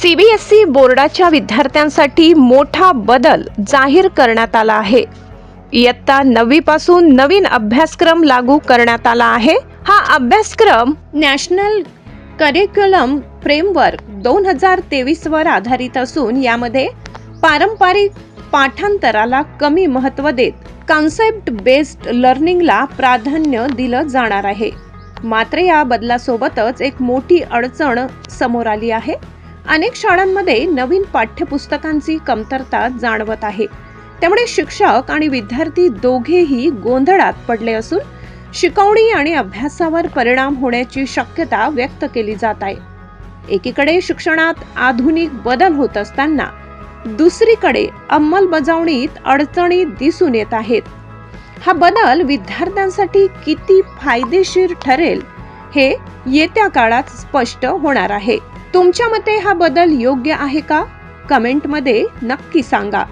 CBSE बोर्डाच्या विद्यार्थ्यांसाठी मोठा बदल जाहीर करण्यात आला आहे। इयत्ता 9वी पासून नवीन अभ्यासक्रम लागू करण्यात आला आहे। हा अभ्यासक्रम नॅशनल करिक्युलम फ्रेमवर्क 2023 वर आधारित असून यामध्ये पारंपरिक पाठांतराला कमी महत्त्व देत कॉन्सेप्ट बेस्ड लर्निंगला प्राधान्य दिलं जाणार आहे। मात्र या बदलासोबतच एक मोठी अडचण समोर आली आहे। अनेक शाळांमध्ये नवीन पाठ्यपुस्तकांची कमतरता जाणवत आहे। त्यामुळे शिक्षक आणि विद्यार्थी दोघेही गोंधळात पडले असून शिकवणी आणि अभ्यासावर परिणाम होण्याची शक्यता व्यक्त केली जात आहे। एकीकडे शिक्षणात आधुनिक बदल होत असताना दुसरीकडे अंमलबजावणीत अडचणी दिसून येत आहेत। हा बदल विद्यार्थ्यांसाठी किती फायदेशीर ठरेल हे येत्या काळात स्पष्ट होणार आहे। तुमच्या मते हा बदल योग्य आहे का? कमेंटमध्ये नक्की सांगा।